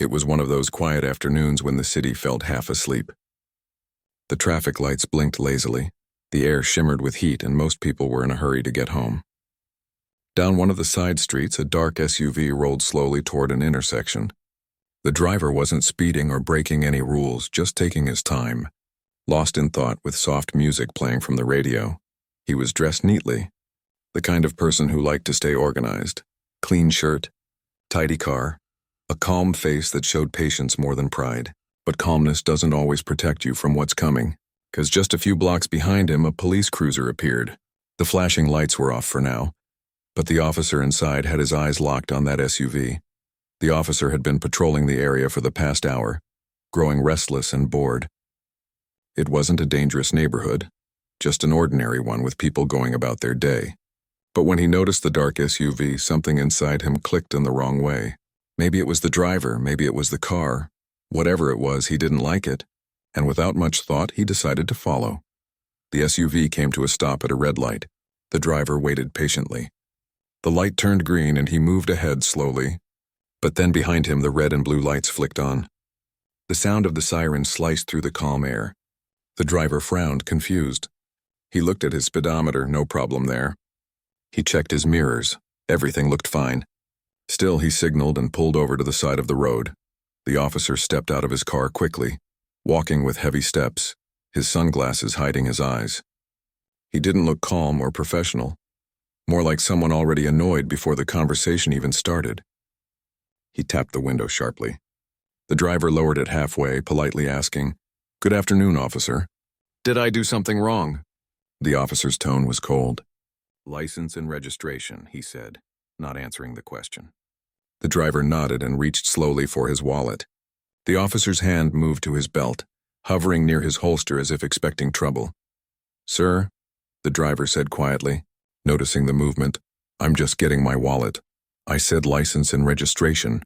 It was one of those quiet afternoons when the city felt half asleep. The traffic lights blinked lazily, the air shimmered with heat, and most people were in a hurry to get home. Down one of the side streets, a dark SUV rolled slowly toward an intersection. The driver wasn't speeding or breaking any rules, just taking his time, lost in thought with soft music playing from the radio. He was dressed neatly, the kind of person who liked to stay organized. Clean shirt, tidy car, a calm face that showed patience more than pride. But calmness doesn't always protect you from what's coming, because just a few blocks behind him, a police cruiser appeared. The flashing lights were off for now, but the officer inside had his eyes locked on that SUV. The officer had been patrolling the area for the past hour, growing restless and bored. It wasn't a dangerous neighborhood, just an ordinary one with people going about their day. But when he noticed the dark SUV, something inside him clicked in the wrong way. Maybe it was the driver, maybe it was the car. Whatever it was, he didn't like it, and without much thought, he decided to follow. The SUV came to a stop at a red light. The driver waited patiently. The light turned green and he moved ahead slowly, but then behind him the red and blue lights flicked on. The sound of the siren sliced through the calm air. The driver frowned, confused. He looked at his speedometer, no problem there. He checked his mirrors. Everything looked fine. Still, he signaled and pulled over to the side of the road. The officer stepped out of his car quickly, walking with heavy steps, his sunglasses hiding his eyes. He didn't look calm or professional, more like someone already annoyed before the conversation even started. He tapped the window sharply. The driver lowered it halfway, politely asking, "Good afternoon, officer. Did I do something wrong?" The officer's tone was cold. "License and registration," he said, not answering the question. The driver nodded and reached slowly for his wallet. The officer's hand moved to his belt, hovering near his holster as if expecting trouble. "Sir," the driver said quietly, noticing the movement, "I'm just getting my wallet. I said license and registration."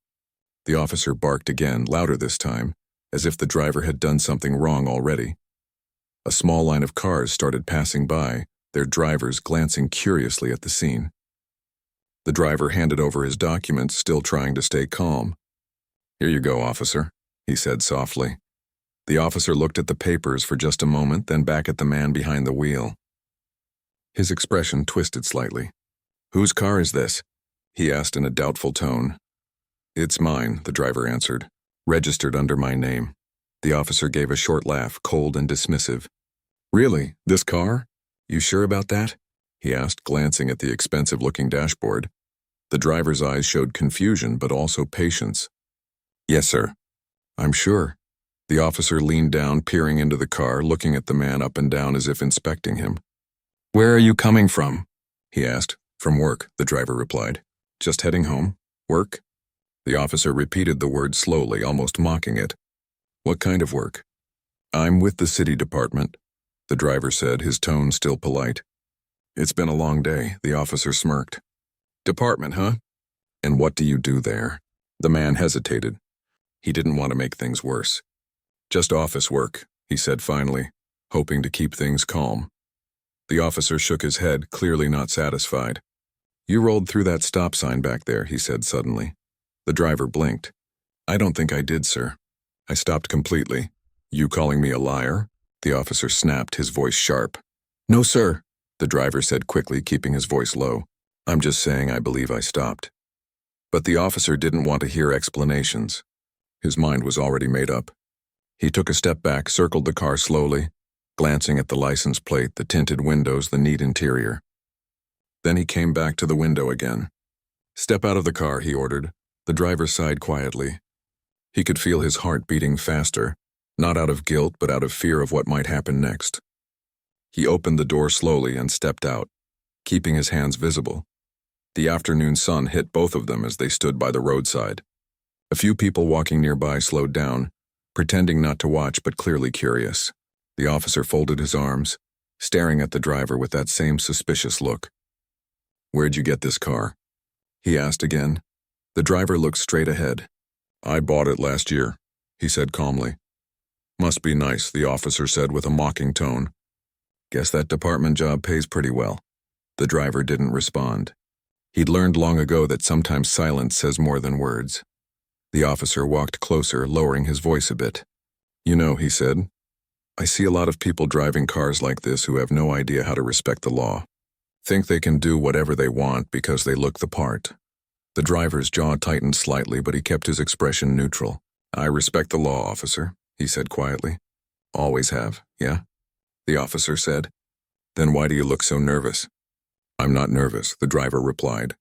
The officer barked again, louder this time, as if the driver had done something wrong already. A small line of cars started passing by, their drivers glancing curiously at the scene. The driver handed over his documents, still trying to stay calm. "Here you go, officer," he said softly. The officer looked at the papers for just a moment, then back at the man behind the wheel. His expression twisted slightly. "Whose car is this?" he asked in a doubtful tone. "It's mine," the driver answered. "Registered under my name." The officer gave a short laugh, cold and dismissive. "Really? This car? You sure about that?" he asked, glancing at the expensive-looking dashboard. The driver's eyes showed confusion, but also patience. "Yes, sir. I'm sure." The officer leaned down, peering into the car, looking at the man up and down as if inspecting him. "Where are you coming from?" he asked. "From work," the driver replied. "Just heading home? Work?" The officer repeated the word slowly, almost mocking it. "What kind of work?" "I'm with the city department," the driver said, his tone still polite. "It's been a long day," the officer smirked. "Department, huh? And what do you do there?" The man hesitated. He didn't want to make things worse. "Just office work," he said finally, hoping to keep things calm. The officer shook his head, clearly not satisfied. "You rolled through that stop sign back there," he said suddenly. The driver blinked. "I don't think I did, sir. I stopped completely." "You calling me a liar?" the officer snapped, his voice sharp. "No, sir," the driver said quickly, keeping his voice low. "I'm just saying I believe I stopped." But the officer didn't want to hear explanations. His mind was already made up. He took a step back, circled the car slowly, glancing at the license plate, the tinted windows, the neat interior. Then he came back to the window again. "Step out of the car," he ordered. The driver sighed quietly. He could feel his heart beating faster, not out of guilt but out of fear of what might happen next. He opened the door slowly and stepped out, keeping his hands visible. The afternoon sun hit both of them as they stood by the roadside. A few people walking nearby slowed down, pretending not to watch but clearly curious. The officer folded his arms, staring at the driver with that same suspicious look. "Where'd you get this car?" he asked again. The driver looked straight ahead. "I bought it last year," he said calmly. "Must be nice," the officer said with a mocking tone. "Guess that department job pays pretty well." The driver didn't respond. He'd learned long ago that sometimes silence says more than words. The officer walked closer, lowering his voice a bit. "You know," he said, "I see a lot of people driving cars like this who have no idea how to respect the law. Think they can do whatever they want because they look the part." The driver's jaw tightened slightly, but he kept his expression neutral. "I respect the law, officer," he said quietly. "Always have, yeah?" the officer said. "Then why do you look so nervous?" "I'm not nervous," the driver replied.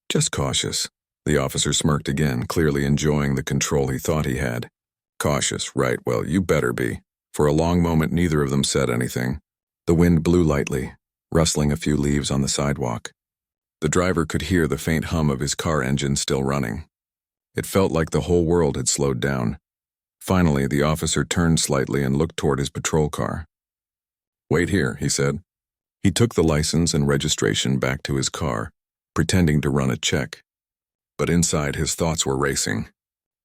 "Just cautious." The officer smirked again, clearly enjoying the control he thought he had. "Cautious, right, well, you better be." For a long moment, neither of them said anything. The wind blew lightly, rustling a few leaves on the sidewalk. The driver could hear the faint hum of his car engine still running. It felt like the whole world had slowed down. Finally, the officer turned slightly and looked toward his patrol car. "Wait here," he said. He took the license and registration back to his car, pretending to run a check. But inside, his thoughts were racing.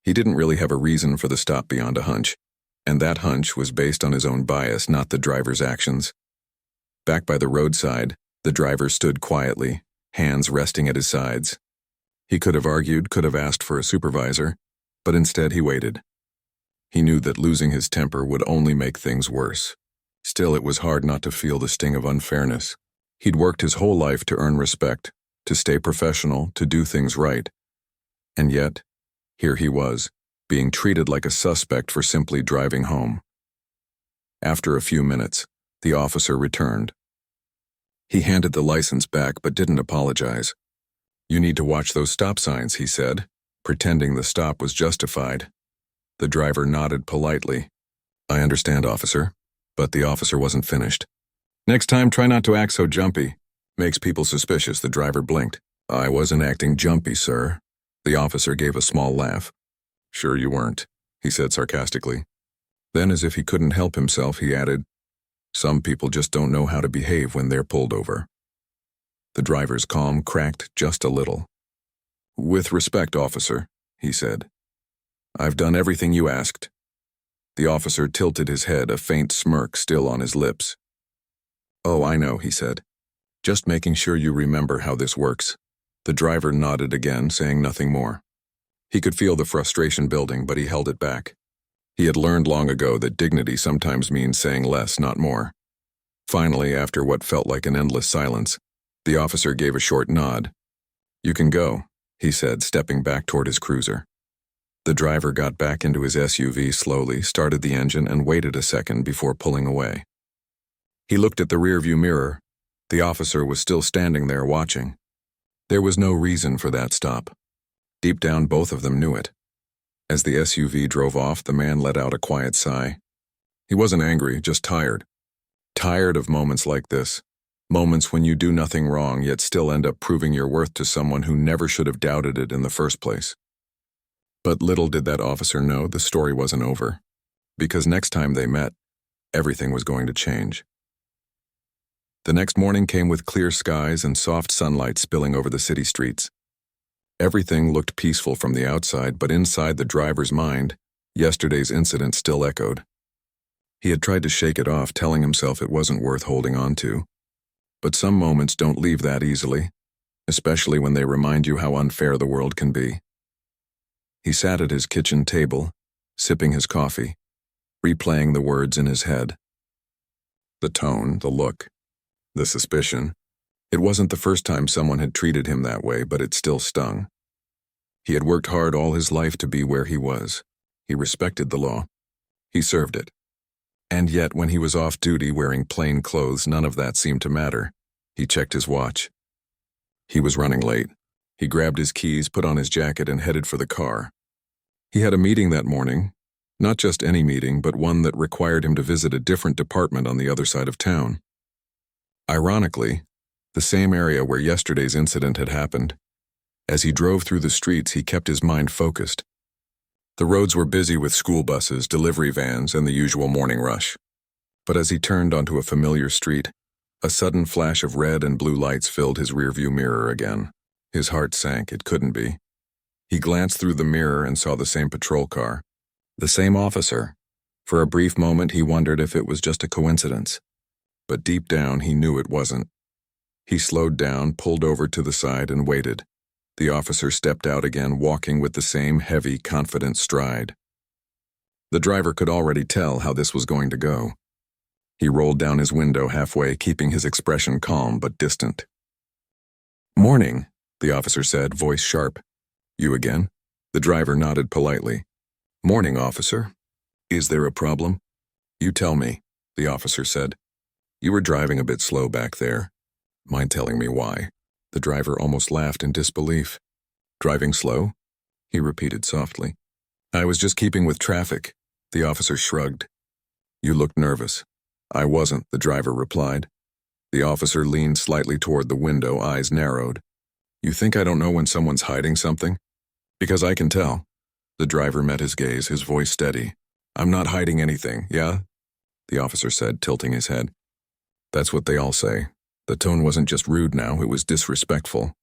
He didn't really have a reason for the stop beyond a hunch, and that hunch was based on his own bias, not the driver's actions. Back by the roadside, the driver stood quietly, hands resting at his sides. He could have argued, could have asked for a supervisor, but instead he waited. He knew that losing his temper would only make things worse. Still, it was hard not to feel the sting of unfairness. He'd worked his whole life to earn respect, to stay professional, to do things right. And yet, here he was, being treated like a suspect for simply driving home. After a few minutes, the officer returned. He handed the license back but didn't apologize. "You need to watch those stop signs," he said, pretending the stop was justified. The driver nodded politely. "I understand, officer." But the officer wasn't finished. "Next time, try not to act so jumpy. Makes people suspicious," the driver blinked. "I wasn't acting jumpy, sir." The officer gave a small laugh. "Sure you weren't," he said sarcastically. Then, as if he couldn't help himself, he added, "Some people just don't know how to behave when they're pulled over." The driver's calm cracked just a little. "With respect, officer," he said. "I've done everything you asked." The officer tilted his head, a faint smirk still on his lips. "Oh, I know," he said. "Just making sure you remember how this works." The driver nodded again, saying nothing more. He could feel the frustration building, but he held it back. He had learned long ago that dignity sometimes means saying less, not more. Finally, after what felt like an endless silence, the officer gave a short nod. "You can go," he said, stepping back toward his cruiser. The driver got back into his SUV slowly, started the engine, and waited a second before pulling away. He looked at the rearview mirror. The officer was still standing there watching. There was no reason for that stop. Deep down, both of them knew it. As the SUV drove off, the man let out a quiet sigh. He wasn't angry, just tired. Tired of moments like this. Moments when you do nothing wrong, yet still end up proving your worth to someone who never should have doubted it in the first place. But little did that officer know the story wasn't over. Because next time they met, everything was going to change. The next morning came with clear skies and soft sunlight spilling over the city streets. Everything looked peaceful from the outside, but inside the driver's mind, yesterday's incident still echoed. He had tried to shake it off, telling himself it wasn't worth holding on to. But some moments don't leave that easily, especially when they remind you how unfair the world can be. He sat at his kitchen table, sipping his coffee, replaying the words in his head. The tone, the look, the suspicion. It wasn't the first time someone had treated him that way, but it still stung. He had worked hard all his life to be where he was. He respected the law. He served it. And yet, when he was off duty wearing plain clothes, none of that seemed to matter. He checked his watch. He was running late. He grabbed his keys, put on his jacket, and headed for the car. He had a meeting that morning. Not just any meeting, but one that required him to visit a different department on the other side of town. Ironically, the same area where yesterday's incident had happened. As he drove through the streets, he kept his mind focused. The roads were busy with school buses, delivery vans, and the usual morning rush. But as he turned onto a familiar street, a sudden flash of red and blue lights filled his rearview mirror again. His heart sank. It couldn't be. He glanced through the mirror and saw the same patrol car. The same officer. For a brief moment, he wondered if it was just a coincidence. But deep down, he knew it wasn't. He slowed down, pulled over to the side, and waited. The officer stepped out again, walking with the same heavy, confident stride. The driver could already tell how this was going to go. He rolled down his window halfway, keeping his expression calm but distant. "Morning," the officer said, voice sharp. "You again?" The driver nodded politely. "Morning, officer. Is there a problem?" "You tell me," the officer said. "You were driving a bit slow back there. Mind telling me why?" The driver almost laughed in disbelief. "Driving slow?" he repeated softly. "I was just keeping with traffic," the officer shrugged. "You looked nervous." "I wasn't," the driver replied. The officer leaned slightly toward the window, eyes narrowed. "You think I don't know when someone's hiding something?" "Because I can tell." The driver met his gaze, his voice steady. "I'm not hiding anything, yeah?" the officer said, tilting his head. "That's what they all say." The tone wasn't just rude now, it was disrespectful.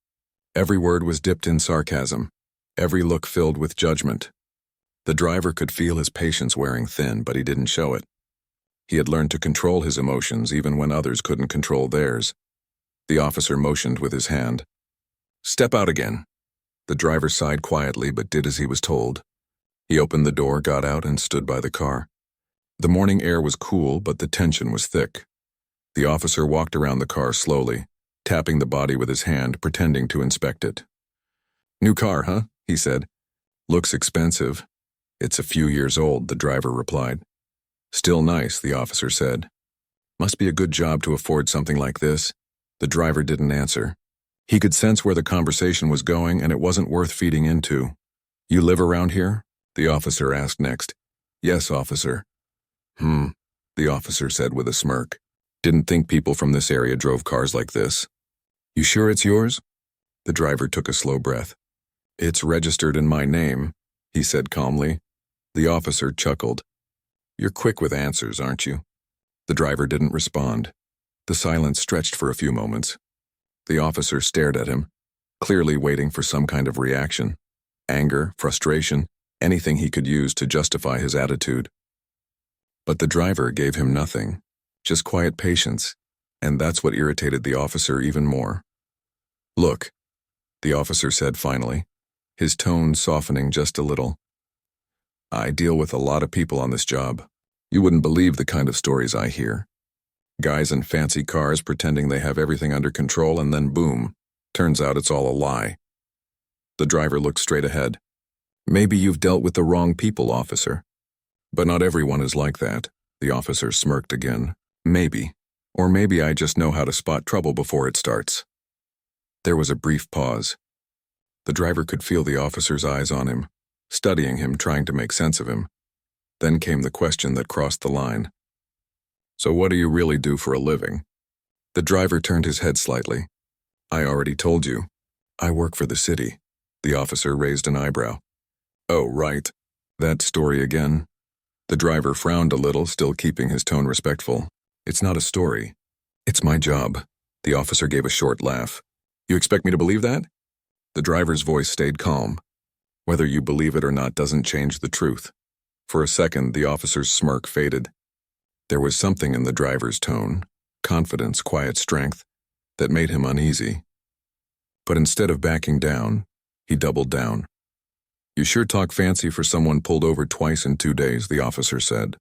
Every word was dipped in sarcasm, every look filled with judgment. The driver could feel his patience wearing thin, but he didn't show it. He had learned to control his emotions even when others couldn't control theirs. The officer motioned with his hand. "Step out again." The driver sighed quietly but did as he was told. He opened the door, got out, and stood by the car. The morning air was cool, but the tension was thick. The officer walked around the car slowly, tapping the body with his hand, pretending to inspect it. "New car, huh?" he said. "Looks expensive." "It's a few years old," the driver replied. "Still nice," the officer said. "Must be a good job to afford something like this." The driver didn't answer. He could sense where the conversation was going, and it wasn't worth feeding into. "You live around here?" the officer asked next. "Yes, officer." The officer said with a smirk. "Didn't think people from this area drove cars like this." "You sure it's yours?" The driver took a slow breath. "It's registered in my name," he said calmly. The officer chuckled. "You're quick with answers, aren't you?" The driver didn't respond. The silence stretched for a few moments. The officer stared at him, clearly waiting for some kind of reaction. Anger, frustration, anything he could use to justify his attitude. But the driver gave him nothing, just quiet patience, and that's what irritated the officer even more. "Look," the officer said finally, his tone softening just a little. "I deal with a lot of people on this job. You wouldn't believe the kind of stories I hear. Guys in fancy cars pretending they have everything under control, and then boom, turns out it's all a lie." The driver looked straight ahead. "Maybe you've dealt with the wrong people, officer." "But not everyone is like that," the officer smirked again. "Maybe. Or maybe I just know how to spot trouble before it starts." There was a brief pause. The driver could feel the officer's eyes on him, studying him, trying to make sense of him. Then came the question that crossed the line. "So what do you really do for a living?" The driver turned his head slightly. "I already told you. I work for the city." The officer raised an eyebrow. "Oh, right. That story again?" The driver frowned a little, still keeping his tone respectful. "It's not a story. It's my job." The officer gave a short laugh. "You expect me to believe that?" The driver's voice stayed calm. "Whether you believe it or not doesn't change the truth." For a second, the officer's smirk faded. There was something in the driver's tone, confidence, quiet strength, that made him uneasy. But instead of backing down, he doubled down. "You sure talk fancy for someone pulled over twice in 2 days," the officer said.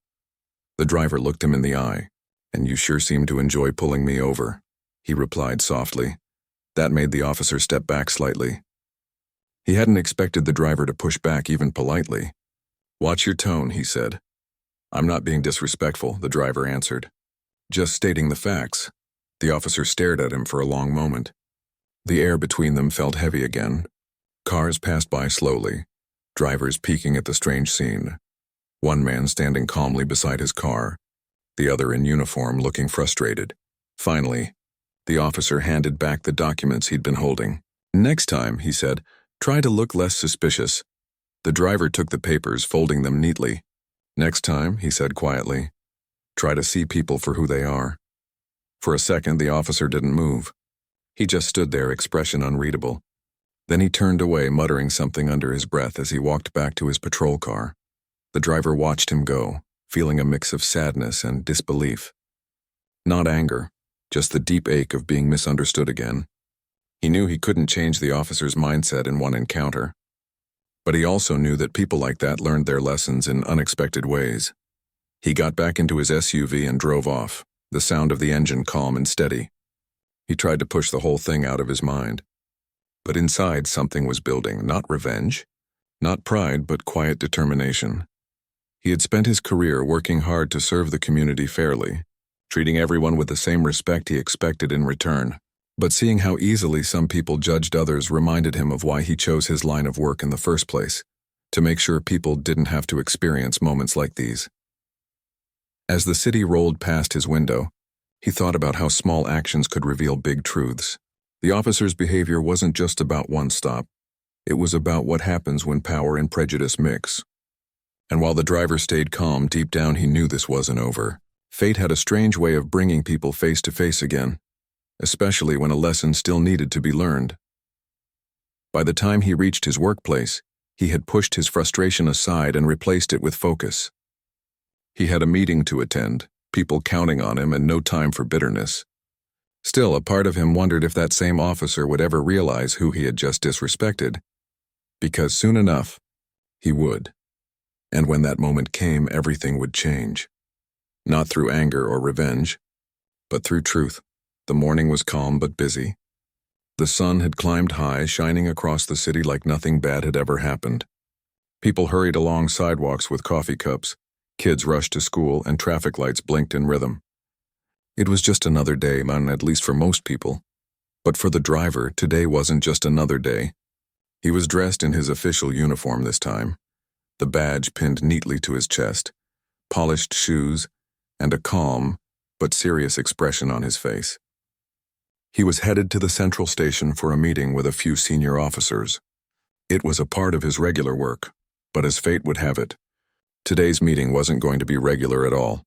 The driver looked him in the eye. "And you sure seem to enjoy pulling me over," he replied softly. That made the officer step back slightly. He hadn't expected the driver to push back even politely. "Watch your tone," he said. "I'm not being disrespectful," the driver answered. "Just stating the facts." The officer stared at him for a long moment. The air between them felt heavy again. Cars passed by slowly, drivers peeking at the strange scene. One man standing calmly beside his car, the other in uniform looking frustrated. Finally, the officer handed back the documents he'd been holding. "Next time," he said, "try to look less suspicious." The driver took the papers, folding them neatly. "Next time," he said quietly, "try to see people for who they are." For a second, the officer didn't move. He just stood there, expression unreadable. Then he turned away, muttering something under his breath as he walked back to his patrol car. The driver watched him go, feeling a mix of sadness and disbelief. Not anger, just the deep ache of being misunderstood again. He knew he couldn't change the officer's mindset in one encounter, but he also knew that people like that learned their lessons in unexpected ways. He got back into his SUV and drove off, the sound of the engine calm and steady. He tried to push the whole thing out of his mind. But inside, something was building, not revenge, not pride, but quiet determination. He had spent his career working hard to serve the community fairly, treating everyone with the same respect he expected in return. But seeing how easily some people judged others reminded him of why he chose his line of work in the first place, to make sure people didn't have to experience moments like these. As the city rolled past his window, he thought about how small actions could reveal big truths. The officer's behavior wasn't just about one stop. It was about what happens when power and prejudice mix. And while the driver stayed calm, deep down he knew this wasn't over. Fate had a strange way of bringing people face to face again, especially when a lesson still needed to be learned. By the time he reached his workplace, he had pushed his frustration aside and replaced it with focus. He had a meeting to attend, people counting on him, and no time for bitterness. Still, a part of him wondered if that same officer would ever realize who he had just disrespected. Because soon enough, he would. And when that moment came, everything would change. Not through anger or revenge, but through truth. The morning was calm but busy. The sun had climbed high, shining across the city like nothing bad had ever happened. People hurried along sidewalks with coffee cups, kids rushed to school, and traffic lights blinked in rhythm. It was just another day, at least for most people. But for the driver, today wasn't just another day. He was dressed in his official uniform this time, the badge pinned neatly to his chest, polished shoes, and a calm but serious expression on his face. He was headed to the central station for a meeting with a few senior officers. It was a part of his regular work, but as fate would have it, today's meeting wasn't going to be regular at all.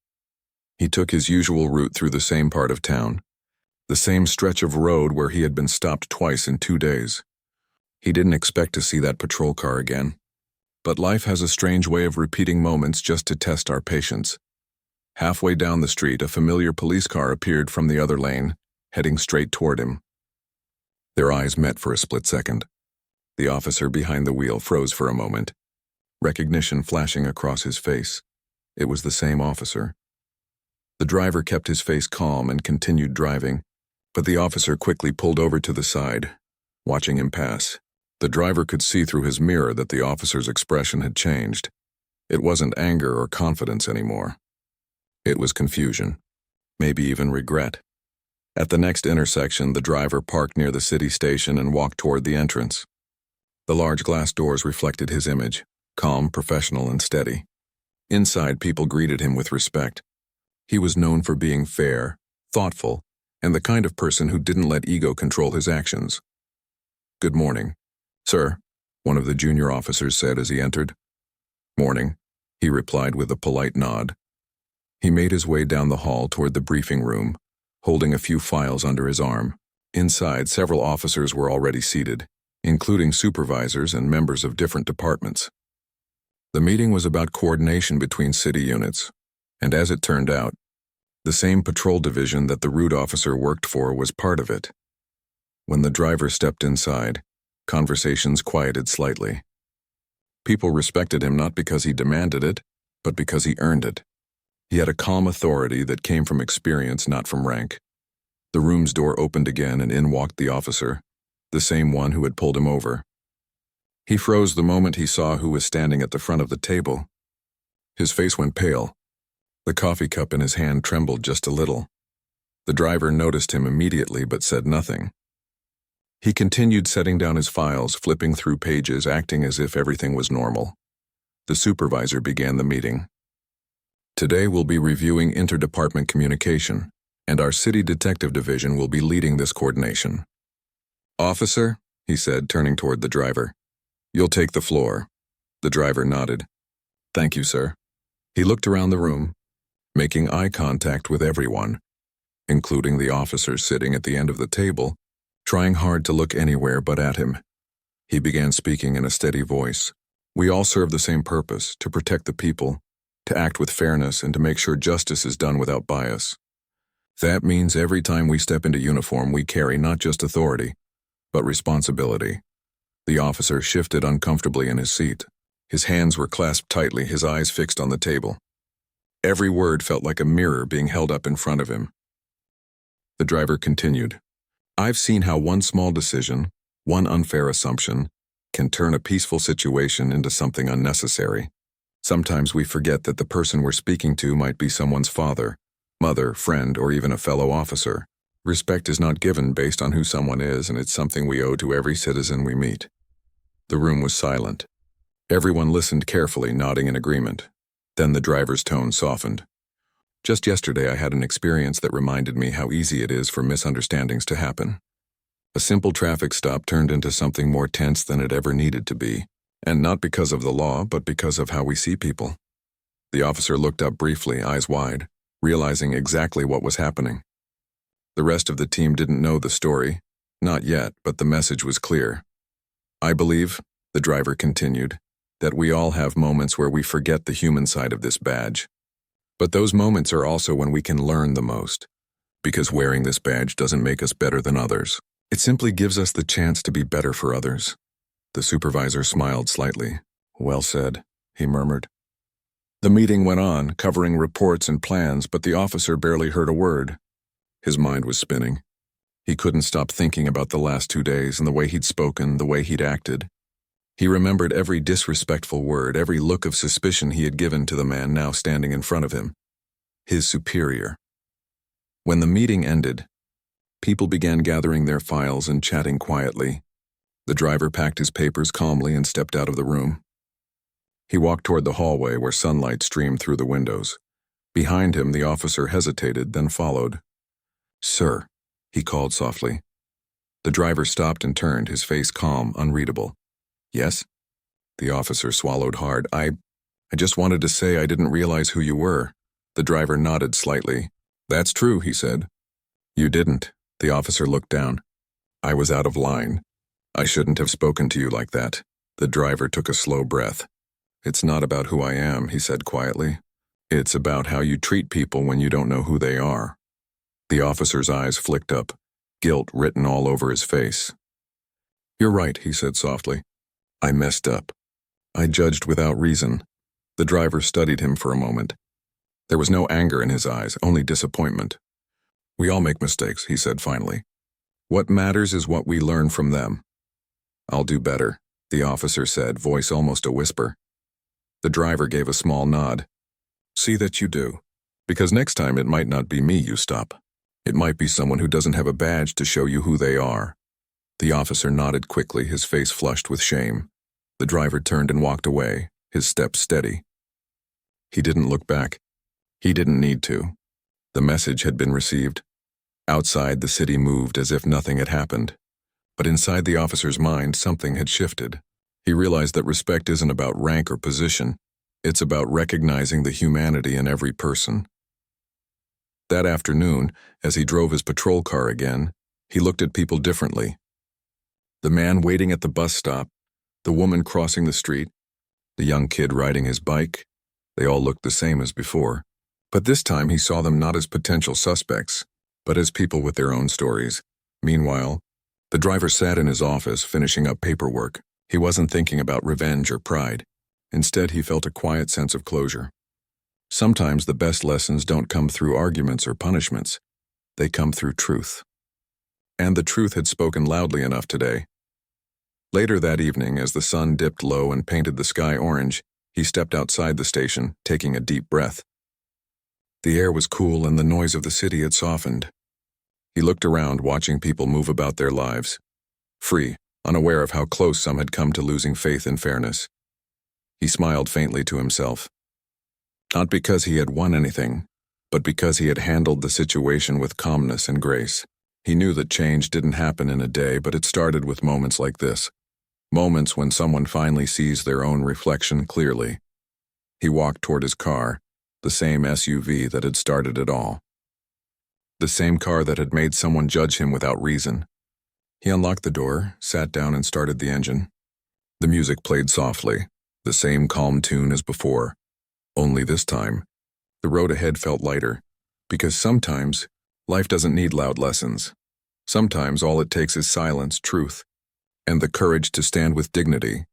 He took his usual route through the same part of town, the same stretch of road where he had been stopped twice in 2 days. He didn't expect to see that patrol car again. But life has a strange way of repeating moments just to test our patience. Halfway down the street, a familiar police car appeared from the other lane, heading straight toward him. Their eyes met for a split second. The officer behind the wheel froze for a moment, recognition flashing across his face. It was the same officer. The driver kept his face calm and continued driving, but the officer quickly pulled over to the side, watching him pass. The driver could see through his mirror that the officer's expression had changed. It wasn't anger or confidence anymore. It was confusion, maybe even regret. At the next intersection, the driver parked near the city station and walked toward the entrance. The large glass doors reflected his image, calm, professional, and steady. Inside, people greeted him with respect. He was known for being fair, thoughtful, and the kind of person who didn't let ego control his actions. "Good morning, sir," one of the junior officers said as he entered. "Morning," he replied with a polite nod. He made his way down the hall toward the briefing room, holding a few files under his arm. Inside, several officers were already seated, including supervisors and members of different departments. The meeting was about coordination between city units, and as it turned out, the same patrol division that the route officer worked for was part of it. When the driver stepped inside, conversations quieted slightly. People respected him not because he demanded it, but because he earned it. He had a calm authority that came from experience, not from rank. The room's door opened again and in walked the officer, the same one who had pulled him over. He froze the moment he saw who was standing at the front of the table. His face went pale. The coffee cup in his hand trembled just a little. The driver noticed him immediately but said nothing. He continued setting down his files, flipping through pages, acting as if everything was normal. The supervisor began the meeting. "Today we'll be reviewing interdepartment communication, and our city detective division will be leading this coordination." "Officer," he said, turning toward the driver, "you'll take the floor." The driver nodded. "Thank you, sir." He looked around the room, making eye contact with everyone, including the officers sitting at the end of the table, trying hard to look anywhere but at him. He began speaking in a steady voice. "We all serve the same purpose, to protect the people, to act with fairness, and to make sure justice is done without bias. That means every time we step into uniform, we carry not just authority, but responsibility. The officer shifted uncomfortably in his seat. His hands were clasped tightly, his eyes fixed on the table. Every word felt like a mirror being held up in front of him. The driver continued. I've seen how one small decision, one unfair assumption, can turn a peaceful situation into something unnecessary. Sometimes we forget that the person we're speaking to might be someone's father, mother, friend, or even a fellow officer. Respect is not given based on who someone is, and it's something we owe to every citizen we meet. The room was silent. Everyone listened carefully, nodding in agreement. Then the driver's tone softened. Just yesterday I had an experience that reminded me how easy it is for misunderstandings to happen. A simple traffic stop turned into something more tense than it ever needed to be, and not because of the law, but because of how we see people. The officer looked up briefly, eyes wide, realizing exactly what was happening. The rest of the team didn't know the story, not yet, but the message was clear. I believe, the driver continued, that we all have moments where we forget the human side of this badge. But those moments are also when we can learn the most, because wearing this badge doesn't make us better than others. It simply gives us the chance to be better for others. The supervisor smiled slightly. Well said, he murmured. The meeting went on, covering reports and plans, but the officer barely heard a word. His mind was spinning. He couldn't stop thinking about the last 2 days and the way he'd spoken, the way he'd acted. He remembered every disrespectful word, every look of suspicion he had given to the man now standing in front of him. His superior. When the meeting ended, people began gathering their files and chatting quietly. The driver packed his papers calmly and stepped out of the room. He walked toward the hallway where sunlight streamed through the windows. Behind him, the officer hesitated, then followed. Sir, he called softly. The driver stopped and turned, his face calm, unreadable. Yes? The officer swallowed hard. I just wanted to say I didn't realize who you were. The driver nodded slightly. That's true, he said. You didn't. The officer looked down. I was out of line. I shouldn't have spoken to you like that. The driver took a slow breath. It's not about who I am, he said quietly. It's about how you treat people when you don't know who they are. The officer's eyes flicked up, guilt written all over his face. You're right, he said softly. I messed up. I judged without reason. The driver studied him for a moment. There was no anger in his eyes, only disappointment. We all make mistakes, he said finally. What matters is what we learn from them. I'll do better, the officer said, voice almost a whisper. The driver gave a small nod. See that you do, because next time it might not be me you stop. It might be someone who doesn't have a badge to show you who they are. The officer nodded quickly, his face flushed with shame. The driver turned and walked away, his steps steady. He didn't look back. He didn't need to. The message had been received. Outside, the city moved as if nothing had happened. But inside the officer's mind, something had shifted. He realized that respect isn't about rank or position. It's about recognizing the humanity in every person. That afternoon, as he drove his patrol car again, he looked at people differently. The man waiting at the bus stop, the woman crossing the street, the young kid riding his bike, they all looked the same as before. But this time he saw them not as potential suspects, but as people with their own stories. Meanwhile, the driver sat in his office finishing up paperwork. He wasn't thinking about revenge or pride. Instead, he felt a quiet sense of closure. Sometimes the best lessons don't come through arguments or punishments. They come through truth. And the truth had spoken loudly enough today. Later that evening, as the sun dipped low and painted the sky orange, he stepped outside the station, taking a deep breath. The air was cool and the noise of the city had softened. He looked around, watching people move about their lives, free, unaware of how close some had come to losing faith in fairness. He smiled faintly to himself. Not because he had won anything, but because he had handled the situation with calmness and grace. He knew that change didn't happen in a day, but it started with moments like this. Moments when someone finally sees their own reflection clearly. He walked toward his car, the same SUV that had started it all. The same car that had made someone judge him without reason. He unlocked the door, sat down and started the engine. The music played softly, the same calm tune as before. Only this time, the road ahead felt lighter, because sometimes life doesn't need loud lessons. Sometimes all it takes is silence, truth, and the courage to stand with dignity,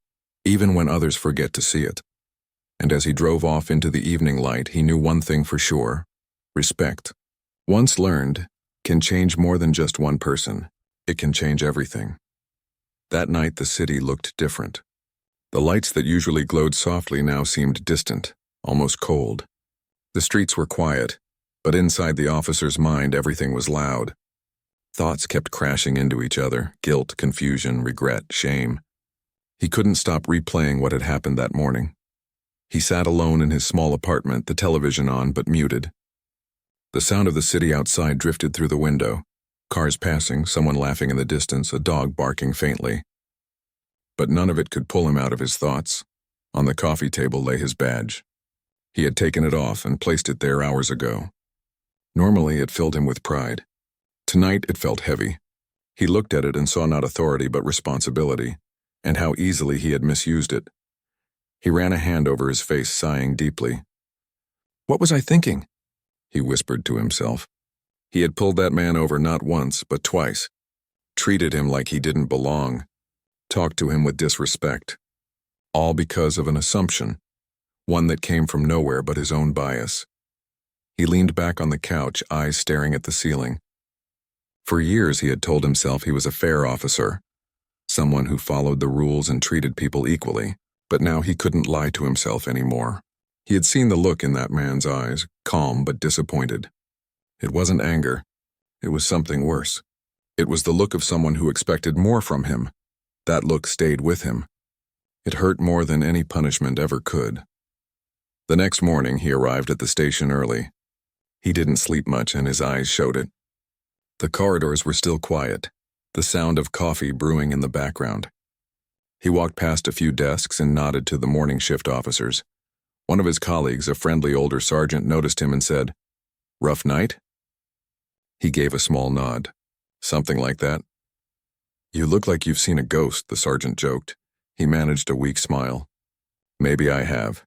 even when others forget to see it. And as he drove off into the evening light, he knew one thing for sure: respect, once learned, can change more than just one person. It can change everything. That night the city looked different. The lights that usually glowed softly now seemed distant, almost cold. The streets were quiet, but inside the officer's mind everything was loud. Thoughts kept crashing into each other: guilt, confusion, regret, shame. He couldn't stop replaying what had happened that morning. He sat alone in his small apartment, the television on but muted. The sound of the city outside drifted through the window. Cars passing, someone laughing in the distance, a dog barking faintly. But none of it could pull him out of his thoughts. On the coffee table lay his badge. He had taken it off and placed it there hours ago. Normally it filled him with pride. Tonight it felt heavy. He looked at it and saw not authority but responsibility, and how easily he had misused it. He ran a hand over his face, sighing deeply. "What was I thinking?" he whispered to himself. He had pulled that man over not once, but twice. Treated him like he didn't belong. Talked to him with disrespect. All because of an assumption, one that came from nowhere but his own bias. He leaned back on the couch, eyes staring at the ceiling. For years he had told himself he was a fair officer, someone who followed the rules and treated people equally, but now he couldn't lie to himself anymore. He had seen the look in that man's eyes, calm but disappointed. It wasn't anger. It was something worse. It was the look of someone who expected more from him. That look stayed with him. It hurt more than any punishment ever could. The next morning he arrived at the station early. He didn't sleep much and his eyes showed it. The corridors were still quiet, the sound of coffee brewing in the background. He walked past a few desks and nodded to the morning shift officers. One of his colleagues, a friendly older sergeant, noticed him and said, "Rough night?" He gave a small nod. "Something like that." "You look like you've seen a ghost," the sergeant joked. He managed a weak smile. "Maybe I have."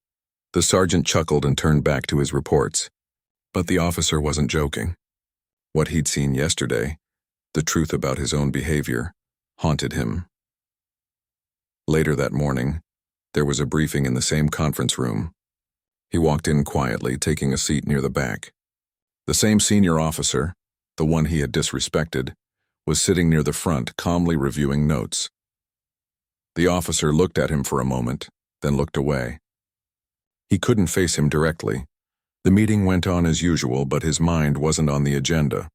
The sergeant chuckled and turned back to his reports. But the officer wasn't joking. What he'd seen yesterday, the truth about his own behavior, haunted him. Later that morning, there was a briefing in the same conference room. He walked in quietly, taking a seat near the back. The same senior officer, the one he had disrespected, was sitting near the front, calmly reviewing notes. The officer looked at him for a moment, then looked away. He couldn't face him directly. The meeting went on as usual, but his mind wasn't on the agenda.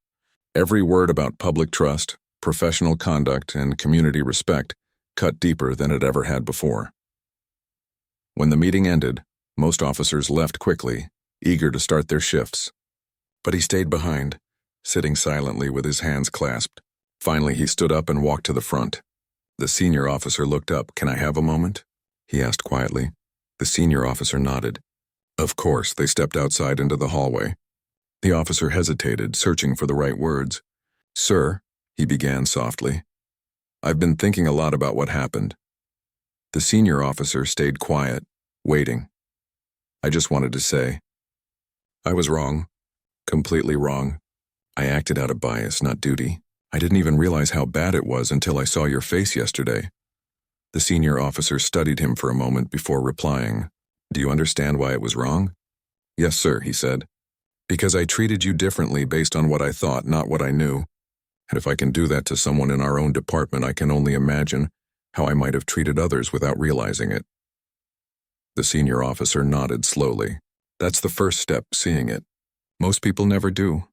Every word about public trust, professional conduct, and community respect cut deeper than it ever had before. When the meeting ended, most officers left quickly, eager to start their shifts. But he stayed behind, sitting silently with his hands clasped. Finally, he stood up and walked to the front. The senior officer looked up. "Can I have a moment?" he asked quietly. The senior officer nodded. Of course. They stepped outside into the hallway. The officer hesitated, searching for the right words. "Sir," he began softly, "I've been thinking a lot about what happened." The senior officer stayed quiet, waiting. "I just wanted to say, I was wrong. Completely wrong. I acted out of bias, not duty. I didn't even realize how bad it was until I saw your face yesterday." The senior officer studied him for a moment before replying. "Do you understand why it was wrong?" "Yes, sir," he said. "Because I treated you differently based on what I thought, not what I knew. And if I can do that to someone in our own department, I can only imagine how I might have treated others without realizing it." The senior officer nodded slowly. "That's the first step, seeing it. Most people never do."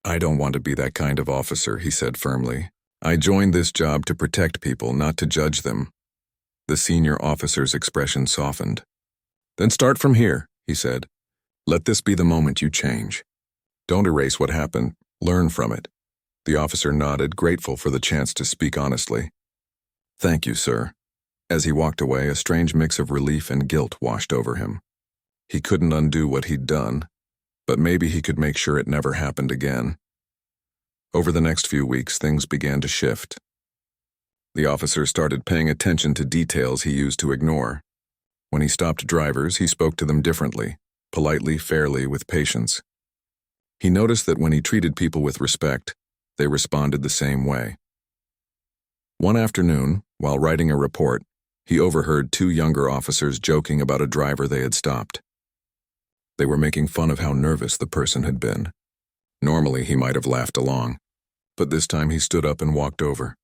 "I don't want to be that kind of officer," he said firmly. "I joined this job to protect people, not to judge them." The senior officer's expression softened. "Then start from here," he said. "Let this be the moment you change. Don't erase what happened. Learn from it." The officer nodded, grateful for the chance to speak honestly. "Thank you, sir." As he walked away, a strange mix of relief and guilt washed over him. He couldn't undo what he'd done, but maybe he could make sure it never happened again. Over the next few weeks, things began to shift. The officer started paying attention to details he used to ignore. When he stopped drivers, he spoke to them differently, politely, fairly, with patience. He noticed that when he treated people with respect, They responded the same way. One afternoon, while writing a report, he overheard two younger officers joking about a driver they had stopped. They were making fun of how nervous the person had been. Normally, he might have laughed along, but this time he stood up and walked over.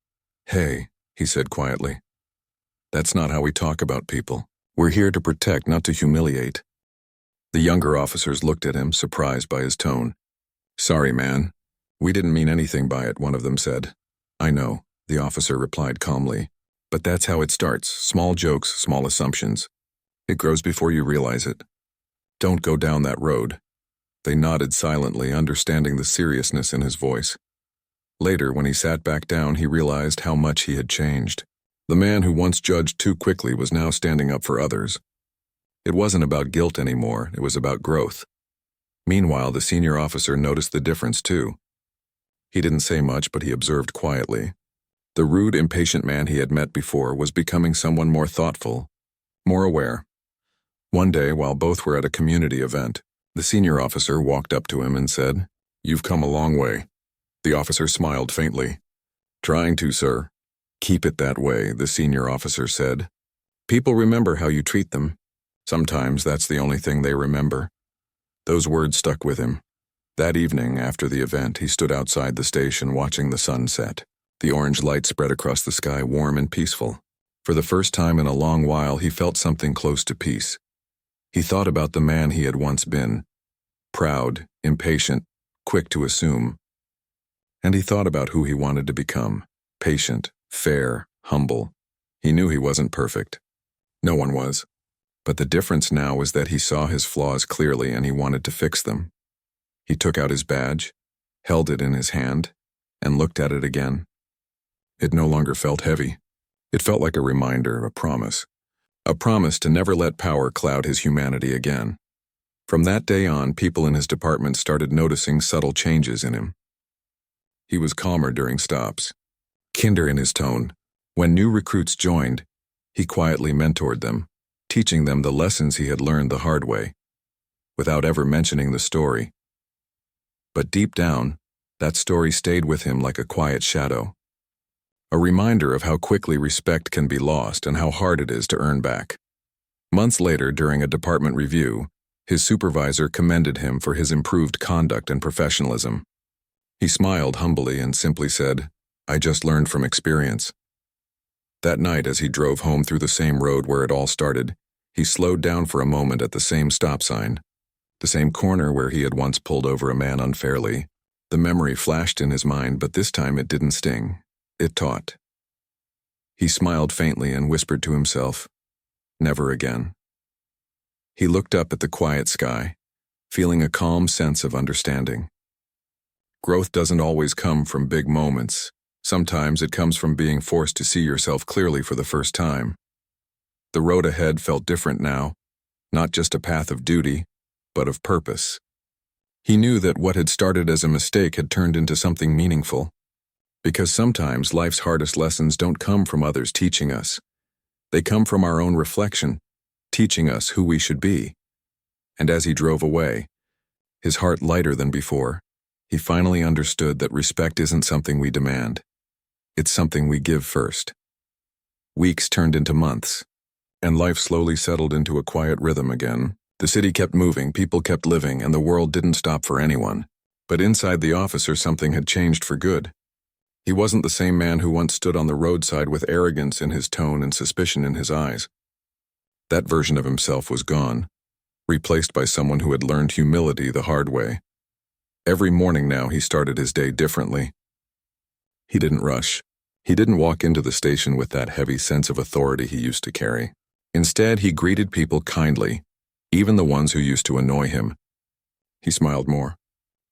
"Hey," he said quietly. "That's not how we talk about people. We're here to protect, not to humiliate." The younger officers looked at him, surprised by his tone. "Sorry, man. We didn't mean anything by it," one of them said. "I know," the officer replied calmly. "But that's how it starts. Small jokes, small assumptions. It grows before you realize it. Don't go down that road." They nodded silently, understanding the seriousness in his voice. Later, when he sat back down, he realized how much he had changed. The man who once judged too quickly was now standing up for others. It wasn't about guilt anymore, it was about growth. Meanwhile, the senior officer noticed the difference too. He didn't say much, but he observed quietly. The rude, impatient man he had met before was becoming someone more thoughtful, more aware. One day, while both were at a community event, the senior officer walked up to him and said, "You've come a long way." The officer smiled faintly. "Trying to, sir." "Keep it that way," the senior officer said. "People remember how you treat them. Sometimes that's the only thing they remember." Those words stuck with him. That evening, after the event, he stood outside the station watching the sun set. The orange light spread across the sky, warm and peaceful. For the first time in a long while, he felt something close to peace. He thought about the man he had once been. Proud, impatient, quick to assume. And he thought about who he wanted to become. Patient, fair, humble. He knew he wasn't perfect. No one was. But the difference now was that he saw his flaws clearly and he wanted to fix them. He took out his badge, held it in his hand, and looked at it again. It no longer felt heavy. It felt like a reminder, a promise. A promise to never let power cloud his humanity again. From that day on, people in his department started noticing subtle changes in him. He was calmer during stops, kinder in his tone. When new recruits joined, he quietly mentored them, teaching them the lessons he had learned the hard way, without ever mentioning the story. But deep down, that story stayed with him like a quiet shadow. A reminder of how quickly respect can be lost and how hard it is to earn back. Months later, during a department review, his supervisor commended him for his improved conduct and professionalism. He smiled humbly and simply said, "I just learned from experience." That night, as he drove home through the same road where it all started, he slowed down for a moment at the same stop sign, the same corner where he had once pulled over a man unfairly. The memory flashed in his mind, but this time it didn't sting. It taught. He smiled faintly and whispered to himself, "Never again." He looked up at the quiet sky, feeling a calm sense of understanding. Growth doesn't always come from big moments. Sometimes it comes from being forced to see yourself clearly for the first time. The road ahead felt different now, not just a path of duty, but of purpose. He knew that what had started as a mistake had turned into something meaningful. Because sometimes life's hardest lessons don't come from others teaching us. They come from our own reflection, teaching us who we should be. And as he drove away, his heart lighter than before, he finally understood that respect isn't something we demand. It's something we give first. Weeks turned into months, and life slowly settled into a quiet rhythm again. The city kept moving, people kept living, and the world didn't stop for anyone. But inside the officer, something had changed for good. He wasn't the same man who once stood on the roadside with arrogance in his tone and suspicion in his eyes. That version of himself was gone, replaced by someone who had learned humility the hard way. Every morning now he started his day differently. He didn't rush. He didn't walk into the station with that heavy sense of authority he used to carry. Instead, he greeted people kindly, even the ones who used to annoy him. He smiled more.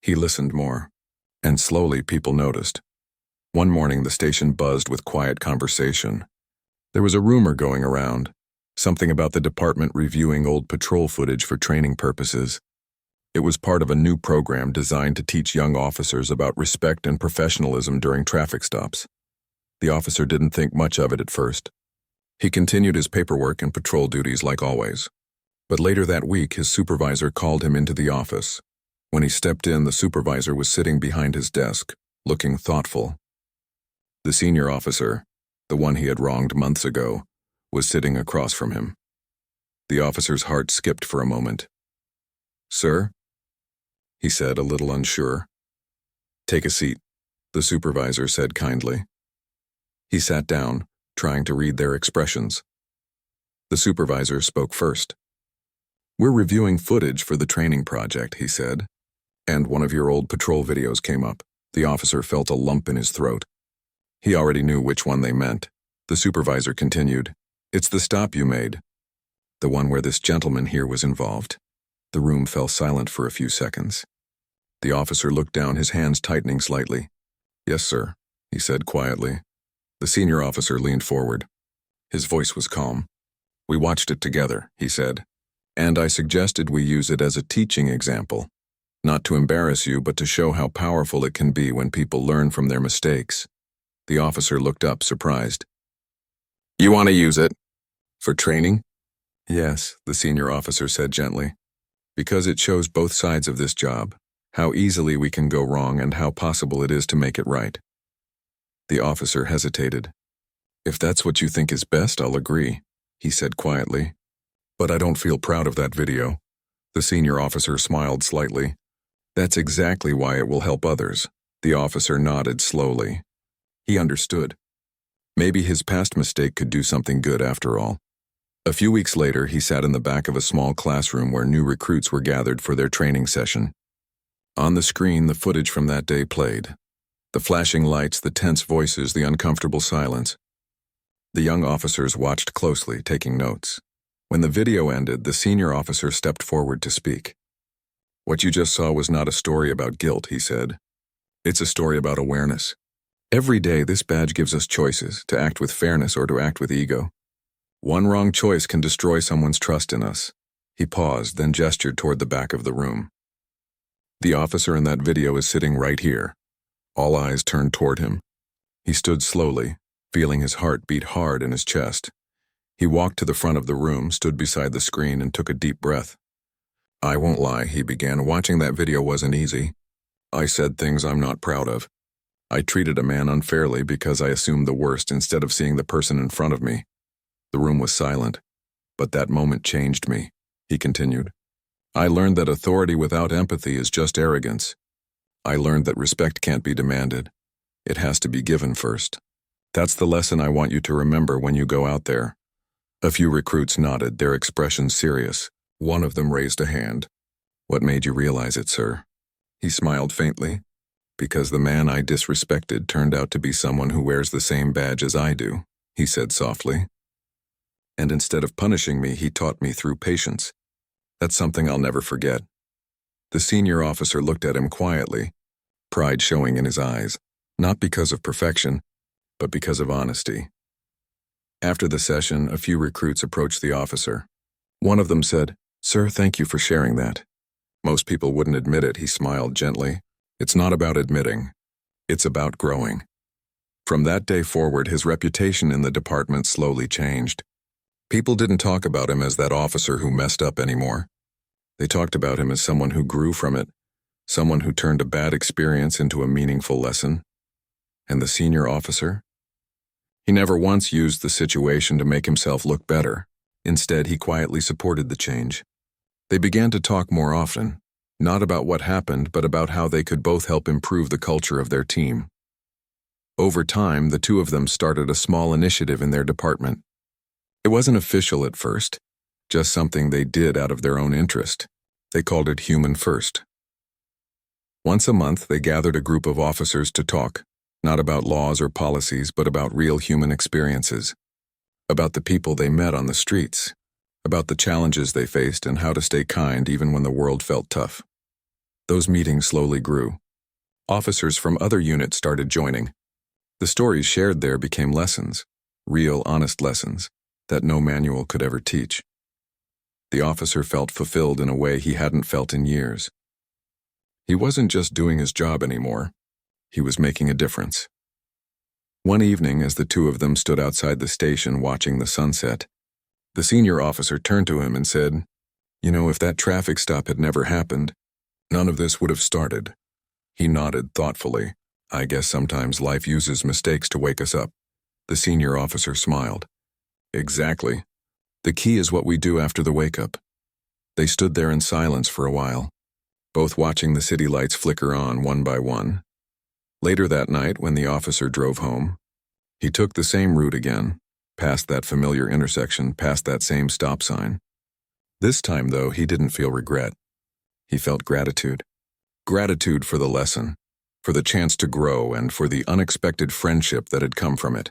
He listened more. And slowly people noticed. One morning the station buzzed with quiet conversation. There was a rumor going around, something about the department reviewing old patrol footage for training purposes. It was part of a new program designed to teach young officers about respect and professionalism during traffic stops. The officer didn't think much of it at first. He continued his paperwork and patrol duties like always. But later that week, his supervisor called him into the office. When he stepped in, the supervisor was sitting behind his desk, looking thoughtful. The senior officer, the one he had wronged months ago, was sitting across from him. The officer's heart skipped for a moment. "Sir?" he said, a little unsure. "Take a seat," the supervisor said kindly. He sat down, trying to read their expressions. The supervisor spoke first. "We're reviewing footage for the training project," he said, "and one of your old patrol videos came up." The officer felt a lump in his throat. He already knew which one they meant. The supervisor continued, "It's the stop you made. The one where this gentleman here was involved." The room fell silent for a few seconds. The officer looked down, his hands tightening slightly. "Yes, sir," he said quietly. The senior officer leaned forward. His voice was calm. "We watched it together," he said, "and I suggested we use it as a teaching example. Not to embarrass you, but to show how powerful it can be when people learn from their mistakes." The officer looked up, surprised. "You want to use it? For training?" "Yes," the senior officer said gently, "because it shows both sides of this job, how easily we can go wrong and how possible it is to make it right." The officer hesitated. "If that's what you think is best, I'll agree," he said quietly. "But I don't feel proud of that video." The senior officer smiled slightly. "That's exactly why it will help others." The officer nodded slowly. He understood. Maybe his past mistake could do something good after all. A few weeks later, he sat in the back of a small classroom where new recruits were gathered for their training session. On the screen, the footage from that day played. The flashing lights, the tense voices, the uncomfortable silence. The young officers watched closely, taking notes. When the video ended, the senior officer stepped forward to speak. "What you just saw was not a story about guilt," he said. "It's a story about awareness. Every day, this badge gives us choices, to act with fairness or to act with ego. One wrong choice can destroy someone's trust in us." He paused, then gestured toward the back of the room. "The officer in that video is sitting right here." All eyes turned toward him. He stood slowly, feeling his heart beat hard in his chest. He walked to the front of the room, stood beside the screen, and took a deep breath. "I won't lie," he began. "Watching that video wasn't easy. I said things I'm not proud of. I treated a man unfairly because I assumed the worst instead of seeing the person in front of me." The room was silent. "But that moment changed me," he continued. "I learned that authority without empathy is just arrogance. I learned that respect can't be demanded. It has to be given first. That's the lesson I want you to remember when you go out there." A few recruits nodded, their expressions serious. One of them raised a hand. "What made you realize it, sir?" He smiled faintly. "Because the man I disrespected turned out to be someone who wears the same badge as I do," he said softly. "And instead of punishing me, he taught me through patience. That's something I'll never forget." The senior officer looked at him quietly, pride showing in his eyes, not because of perfection, but because of honesty. After the session, a few recruits approached the officer. One of them said, "Sir, thank you for sharing that." Most people wouldn't admit it, he smiled gently. "It's not about admitting. It's about growing." From that day forward, his reputation in the department slowly changed. People didn't talk about him as that officer who messed up anymore. They talked about him as someone who grew from it, someone who turned a bad experience into a meaningful lesson. And the senior officer? He never once used the situation to make himself look better. Instead, he quietly supported the change. They began to talk more often, not about what happened, but about how they could both help improve the culture of their team. Over time, the two of them started a small initiative in their department. It wasn't official at first, just something they did out of their own interest. They called it Human First. Once a month, they gathered a group of officers to talk, not about laws or policies, but about real human experiences, about the people they met on the streets, about the challenges they faced and how to stay kind even when the world felt tough. Those meetings slowly grew. Officers from other units started joining. The stories shared there became lessons, real, honest lessons that no manual could ever teach. The officer felt fulfilled in a way he hadn't felt in years. He wasn't just doing his job anymore. He was making a difference. One evening, as the two of them stood outside the station watching the sunset, the senior officer turned to him and said, "You know, if that traffic stop had never happened, none of this would have started." He nodded thoughtfully. I guess sometimes life uses mistakes to wake us up. The senior officer smiled. Exactly. The key is what we do after the wake-up. They stood there in silence for a while, both watching the city lights flicker on one by one. Later that night, when the officer drove home, he took the same route again, past that familiar intersection, past that same stop sign. This time, though, he didn't feel regret. He felt gratitude. Gratitude for the lesson, for the chance to grow, and for the unexpected friendship that had come from it.